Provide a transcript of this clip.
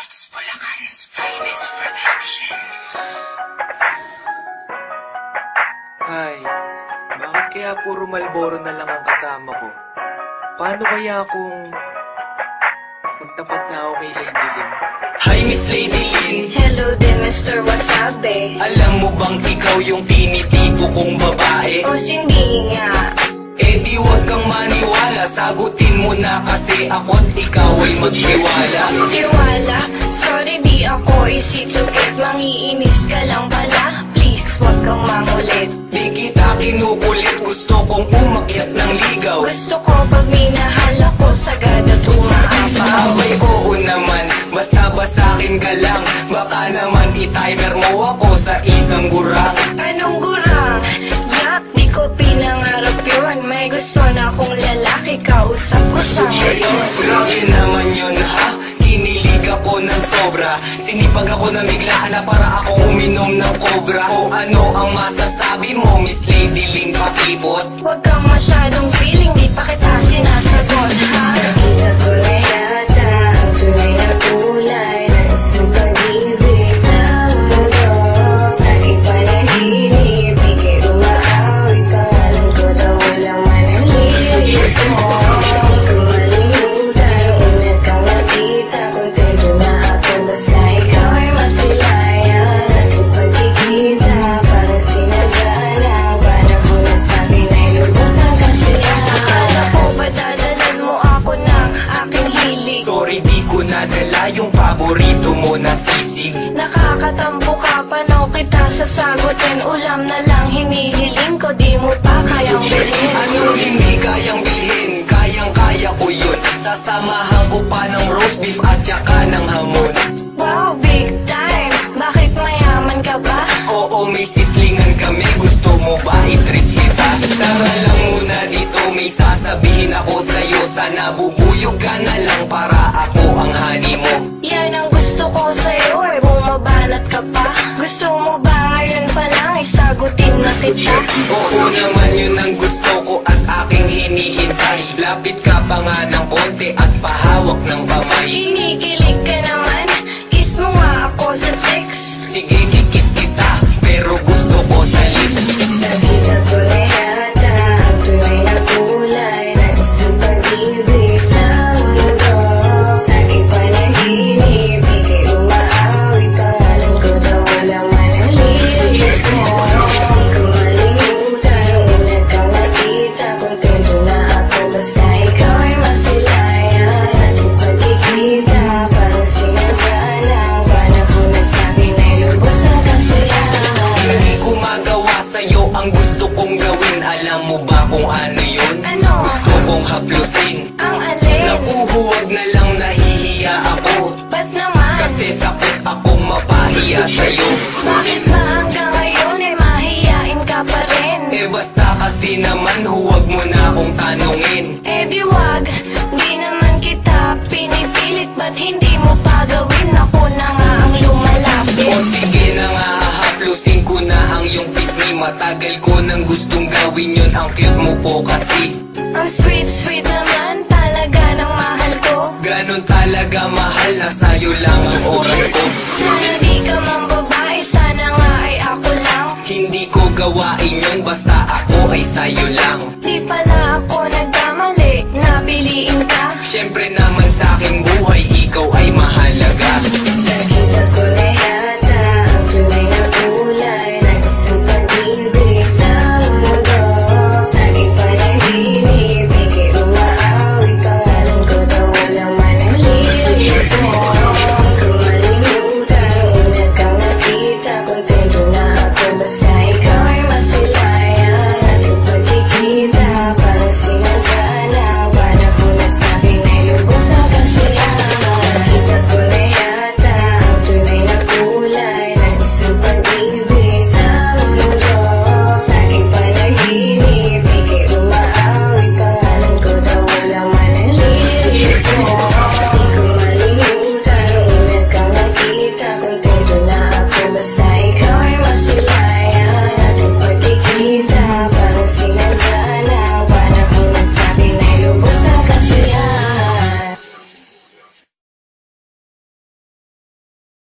It's Bulacan's finest production. Ay, bakit kaya puro Marlboro na lang ang kasama ko? Paano kaya kung magtapat na ako kay Lady Lynn? Hi Miss Lady Lynn. Hello din Mr. Wasabi. Alam mo bang ikaw yung tinitipo kong babae? O hindi nga. Eh di wag kang maniwala, sagutin mo na kasi ako't ikaw ay magtiwala. Tiwala? Sorry di ako easy to get. Mangiinis ka lang pala. Please wag kang mangulit. Di kita kinukulit, gusto kong umakyat ng ligaw. Gusto ko pag minahal ako sagad at umaapaw. Abay oo naman, basta ba sa'kin ka lang? Baka naman i-timer mo ako sa isang gurang. Anong gurang? Yak, di ko pinangarap yun. May gusto na akong lalaki, kausap ko siya ngayon. Grabe naman yun ha, kinilig ako ng sobra. Sinipag ako na biglaan na para akong uminom ng cobra. O ano ang masasabi mo Miss Lady Lynn pakibot? Huwag kang masyadong feeling, di pa kita sinasagot ha. Nakita ko na yata ang tunay na kulay ng isang pag-ibig sa mundo. Sa aking panaginip, ika'y umaawi. Pangalan ko daw walang manahimik. Gusto mo akong kumalimutan. Una kang nakita, kontento na ako. Basta ikaw ay masilayan. Ating pagkikita, parang sinadya na. Panahon na sa'kin ay lubos ang kasiyahan. Akala ko ba dadalan mo ako ng aking hilig? Sorry di ko nadala yung paborito mo na sisig. Nakakatampo ka, paano kita sasagutin? Ulam na lang hinihiling ko, di mo pa kayang bilhin. Ano hindi kayang bilhin? Kayang-kaya ko yun. Sasamahan ko pa ng roast beef at saka ng hamon. Wow, big time! Bakit mayaman ka ba? Oo, may sislingan kami. Gusto mo ba i-treat kita? Tara lang muna dito, may sasabihin ako sa'yo. Sana bubuyog ka na lang para ako ang honey mo. Yan ang gusto ko sa'yo, eh bumabanat ka pa. Gusto mo ba ngayon pa lang, isagutin na kita? Oo naman yun ang gusto ko at aking hinihintay. Lapit ka pa nga ng konti at pahawak ng kamay. Kinikilig ka naman, kiss mo nga ako sa chicks. Sige, kikis kita, pero gusto ko sa lips. Nakita ko na yata ang tunay na kulay ng isang pag-ibig sa mundo. Sa aking panaginip, ika'y umaawi. Pangalan ko daw walang manahimik. Gusto mo akong kumalimutan. Una kang nakita, kontento na ako. Basta ikaw ay masilayan. Ating pagkikita, parang sinadya na. Panahon na sa'kin ay lubos ang kasiyahan. Hindi ko magawa sa'yo ang gusto kong gawin. Alam mo ba kung ano yun? Ano? Gusto kong haplusin. Ang alin? Napuhuwag na lang, nahihiya ako. Ba't naman? Kasi takot akong mapahiya sa'yo. Bakit ba hanggang ngayon ay mahiyain ka pa rin? Eh basta kasi naman, huwag mo na akong tanungin. Eh di wag, di naman kita pinipilit. Ba't hindi mo pa gawin? Ako na nga ang lumalapit. O sige na nga, hahaplusin ko na ang iyong pisngi. Matagal ko nang gustong gawin yun, ang cute mo po kasi. Ang sweet naman talaga ng mahal ko. Ganon talaga mahal, na sa'yo lang ang oras ko. Sana di ka man babae, sana nga ay ako lang. Hindi ko gawain yun, basta ako ay sa'yo lang. Di pala ako nagkamali, napiliin ka. Siyempre naman sa aking buhay, ikaw ay mahalaga.